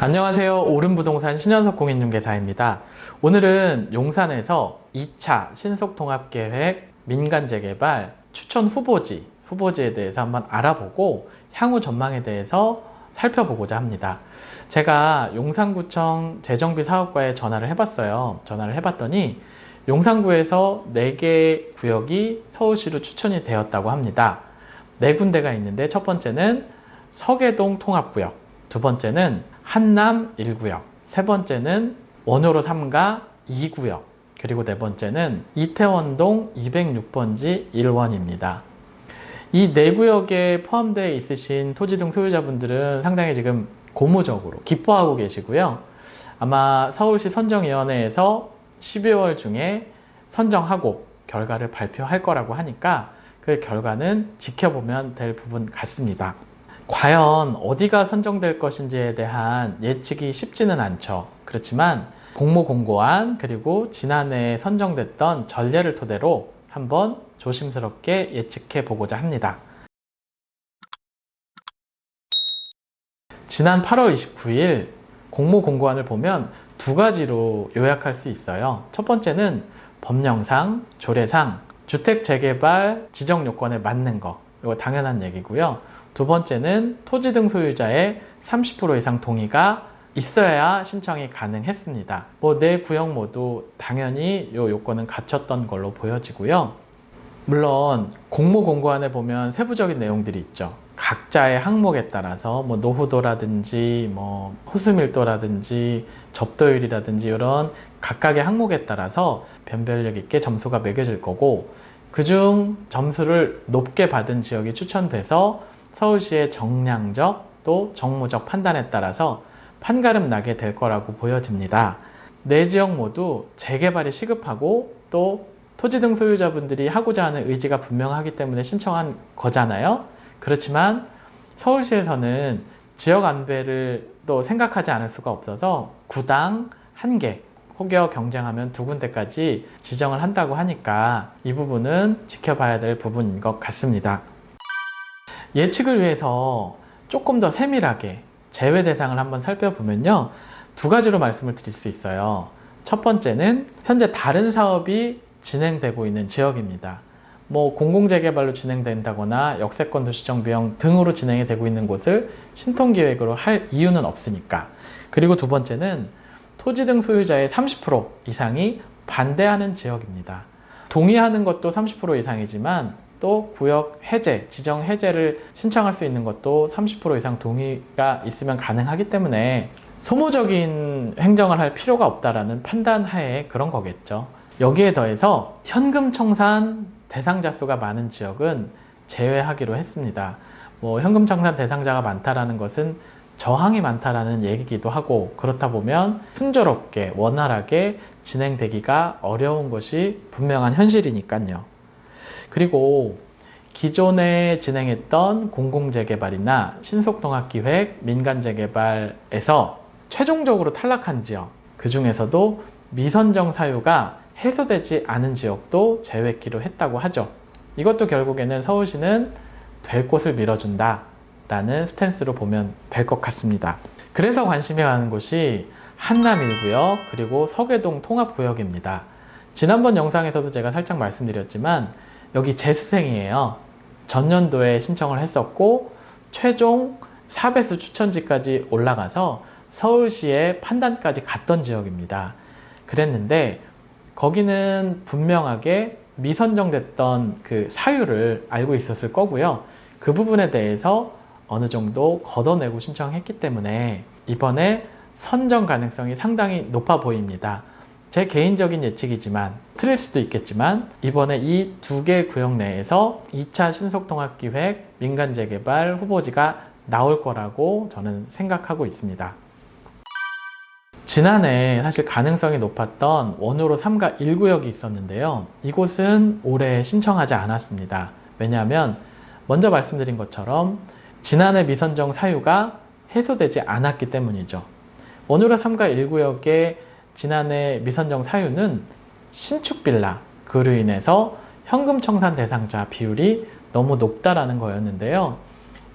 안녕하세요. 오른부동산 신현석 공인중개사입니다. 오늘은 용산에서 2차 신속통합계획 민간재개발 추천 후보지에 대해서 한번 알아보고 향후 전망에 대해서 살펴보고자 합니다. 제가 용산구청 재정비 사업과에 전화를 해봤어요. 전화를 해봤더니 용산구에서 4개 구역이 서울시로 추천이 되었다고 합니다. 4군데가 있는데 첫 번째는 서계동 통합구역, 두 번째는 한남 1구역, 세 번째는 원효로 3가 2구역, 그리고 네 번째는 이태원동 206번지 1원입니다. 이 4구역에 포함되어 있으신 토지 등 소유자분들은 상당히 지금 고무적으로 기뻐하고 계시고요. 아마 서울시 선정위원회에서 12월 중에 선정하고 결과를 발표할 거라고 하니까 그 결과는 지켜보면 될 부분 같습니다. 과연 어디가 선정될 것인지에 대한 예측이 쉽지는 않죠. 그렇지만 공모공고안 그리고 지난해 선정됐던 전례를 토대로 한번 조심스럽게 예측해 보고자 합니다. 지난 8월 29일 공모공고안을 보면 두 가지로 요약할 수 있어요. 첫 번째는 법령상, 조례상, 주택재개발 지정요건에 맞는 거, 이거 당연한 얘기고요. 두 번째는 토지 등 소유자의 30% 이상 동의가 있어야 신청이 가능했습니다. 네 구역 모두 당연히 이 요건은 갖췄던 걸로 보여지고요. 물론 공모공고안에 보면 세부적인 내용들이 있죠. 각자의 항목에 따라서 노후도라든지 호수밀도라든지 접도율이라든지 이런 각각의 항목에 따라서 변별력 있게 점수가 매겨질 거고, 그중 점수를 높게 받은 지역이 추천돼서 서울시의 정량적 또 정무적 판단에 따라서 판가름 나게 될 거라고 보여집니다. 4지역 모두 재개발이 시급하고 또 토지 등 소유자분들이 하고자 하는 의지가 분명하기 때문에 신청한 거잖아요. 그렇지만 서울시에서는 지역 안배를 또 생각하지 않을 수가 없어서 구당 1개, 혹여 경쟁하면 2군데까지 지정을 한다고 하니까 이 부분은 지켜봐야 될 부분인 것 같습니다. 예측을 위해서 조금 더 세밀하게 제외 대상을 한번 살펴보면요, 2가지로 말씀을 드릴 수 있어요. 첫 번째는 현재 다른 사업이 진행되고 있는 지역입니다. 공공재개발로 진행된다거나 역세권 도시정 비용 등으로 진행이 되고 있는 곳을 신통기획으로 할 이유는 없으니까. 그리고 두 번째는 토지 등 소유자의 30% 이상이 반대하는 지역입니다. 동의하는 것도 30% 이상이지만 또 구역 해제, 지정 해제를 신청할 수 있는 것도 30% 이상 동의가 있으면 가능하기 때문에 소모적인 행정을 할 필요가 없다라는 판단 하에 그런 거겠죠. 여기에 더해서 현금 청산 대상자 수가 많은 지역은 제외하기로 했습니다. 현금 청산 대상자가 많다라는 것은 저항이 많다라는 얘기기도 하고, 그렇다 보면 순조롭게 원활하게 진행되기가 어려운 것이 분명한 현실이니까요. 그리고 기존에 진행했던 공공재개발이나 신속통합기획, 민간재개발에서 최종적으로 탈락한 지역, 그 중에서도 미선정 사유가 해소되지 않은 지역도 제외키로 했다고 하죠. 이것도 결국에는 서울시는 될 곳을 밀어준다 라는 스탠스로 보면 될 것 같습니다. 그래서 관심이 가는 곳이 한남 1구역 그리고 서계동 통합구역입니다. 지난번 영상에서도 제가 살짝 말씀드렸지만 여기 재수생이에요. 전년도에 신청을 했었고 최종 4배수 추천지까지 올라가서 서울시의 판단까지 갔던 지역입니다. 그랬는데 거기는 분명하게 미선정됐던 그 사유를 알고 있었을 거고요. 그 부분에 대해서 어느 정도 걷어내고 신청했기 때문에 이번에 선정 가능성이 상당히 높아 보입니다. 제 개인적인 예측이지만 틀릴 수도 있겠지만 이번에 이 2개 구역 내에서 2차 신속통합기획 민간재개발 후보지가 나올 거라고 저는 생각하고 있습니다. 지난해 사실 가능성이 높았던 원효로 3가 1구역이 있었는데요. 이곳은 올해 신청하지 않았습니다. 왜냐하면 먼저 말씀드린 것처럼 지난해 미선정 사유가 해소되지 않았기 때문이죠. 원효로 3가 1구역의 지난해 미선정 사유는 신축 빌라, 그로 인해서 현금 청산 대상자 비율이 너무 높다라는 거였는데요.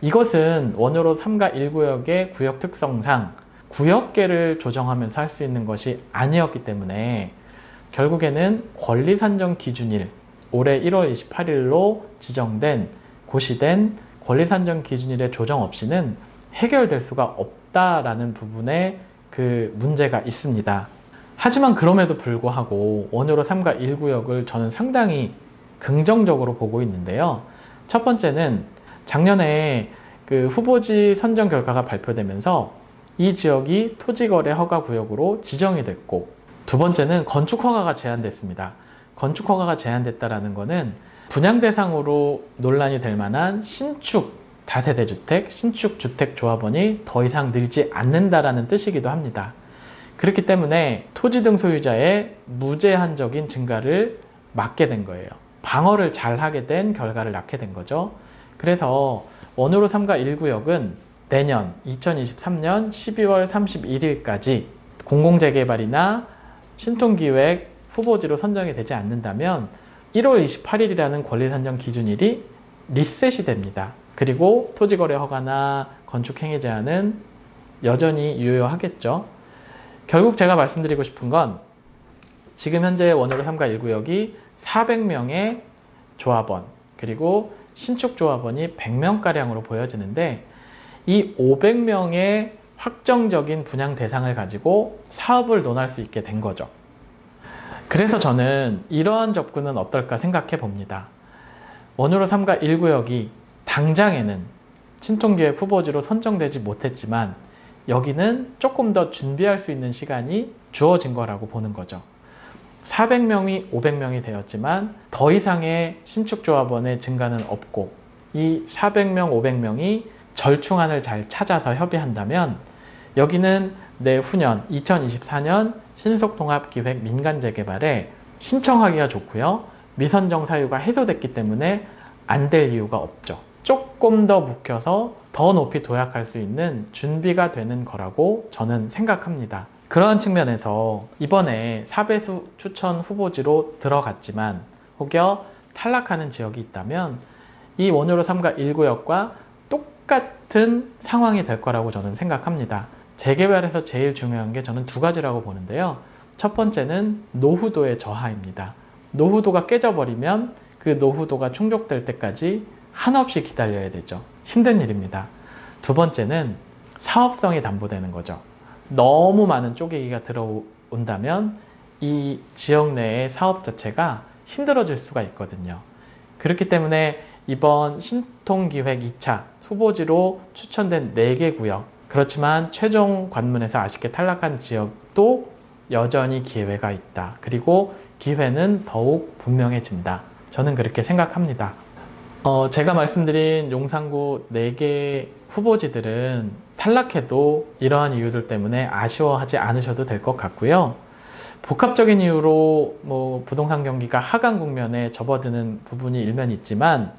이것은 원효로 3가 1구역의 구역 특성상 구역계를 조정하면서 할 수 있는 것이 아니었기 때문에 결국에는 권리산정 기준일, 올해 1월 28일로 지정된 고시된 권리산정 기준일의 조정 없이는 해결될 수가 없다라는 부분에 그 문제가 있습니다. 하지만 그럼에도 불구하고 원효로 3가 1구역을 저는 상당히 긍정적으로 보고 있는데요. 첫 번째는 작년에 그 후보지 선정 결과가 발표되면서 이 지역이 토지거래 허가 구역으로 지정이 됐고, 두 번째는 건축 허가가 제한됐습니다. 건축 허가가 제한됐다라는 것은 분양 대상으로 논란이 될 만한 신축 다세대 주택, 신축 주택 조합원이 더 이상 늘지 않는다라는 뜻이기도 합니다. 그렇기 때문에 토지 등 소유자의 무제한적인 증가를 막게 된 거예요. 방어를 잘 하게 된 결과를 낳게 된 거죠. 그래서 원효로 3가 1구역은 내년 2023년 12월 31일까지 공공재개발이나 신통기획 후보지로 선정이 되지 않는다면 1월 28일이라는 권리산정 기준일이 리셋이 됩니다. 그리고 토지거래 허가나 건축행위 제한은 여전히 유효하겠죠. 결국 제가 말씀드리고 싶은 건 지금 현재 원효로 3가 1구역이 400명의 조합원 그리고 신축 조합원이 100명가량으로 보여지는데 이 500명의 확정적인 분양 대상을 가지고 사업을 논할 수 있게 된 거죠. 그래서 저는 이러한 접근은 어떨까 생각해 봅니다. 원효로 3가 1구역이 당장에는 신통기획 후보지로 선정되지 못했지만 여기는 조금 더 준비할 수 있는 시간이 주어진 거라고 보는 거죠. 400명이 500명이 되었지만 더 이상의 신축조합원의 증가는 없고 이 400명, 500명이 절충안을 잘 찾아서 협의한다면 여기는 내후년 2024년 신속통합기획 민간재개발에 신청하기가 좋고요. 미선정 사유가 해소됐기 때문에 안 될 이유가 없죠. 조금 더 묵혀서 더 높이 도약할 수 있는 준비가 되는 거라고 저는 생각합니다. 그러한 측면에서 이번에 4배수 추천 후보지로 들어갔지만 혹여 탈락하는 지역이 있다면 이 원효로 3가 1구역과 똑같은 상황이 될 거라고 저는 생각합니다. 재개발에서 제일 중요한 게 저는 두 가지라고 보는데요. 첫 번째는 노후도의 저하입니다. 노후도가 깨져버리면 그 노후도가 충족될 때까지 한없이 기다려야 되죠. 힘든 일입니다. 두 번째는 사업성이 담보되는 거죠. 너무 많은 쪼개기가 들어온다면 이 지역 내의 사업 자체가 힘들어질 수가 있거든요. 그렇기 때문에 이번 신통기획 2차 후보지로 추천된 4개 구역, 그렇지만 최종 관문에서 아쉽게 탈락한 지역도 여전히 기회가 있다. 그리고 기회는 더욱 분명해진다. 저는 그렇게 생각합니다. 제가 말씀드린 용산구 4개 후보지들은 탈락해도 이러한 이유들 때문에 아쉬워하지 않으셔도 될 것 같고요. 복합적인 이유로 부동산 경기가 하강 국면에 접어드는 부분이 일면 있지만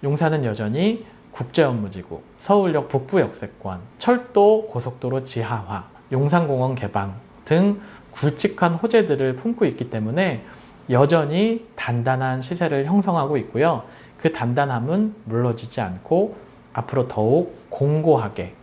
용산은 여전히 국제업무지구, 서울역 북부 역세권, 철도 고속도로 지하화, 용산공원 개방 등 굵직한 호재들을 품고 있기 때문에 여전히 단단한 시세를 형성하고 있고요. 그 단단함은 물러지지 않고 앞으로 더욱 공고하게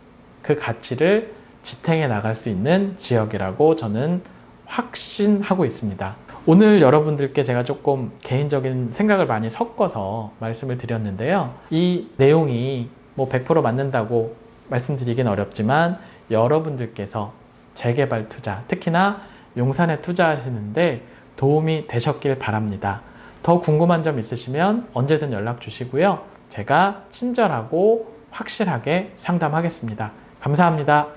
그 가치를 지탱해 나갈 수 있는 지역이라고 저는 확신하고 있습니다. 오늘 여러분들께 제가 조금 개인적인 생각을 많이 섞어서 말씀을 드렸는데요. 이 내용이 100% 맞는다고 말씀드리긴 어렵지만 여러분들께서 재개발 투자, 특히나 용산에 투자하시는데 도움이 되셨길 바랍니다. 더 궁금한 점 있으시면 언제든 연락 주시고요. 제가 친절하고 확실하게 상담하겠습니다. 감사합니다.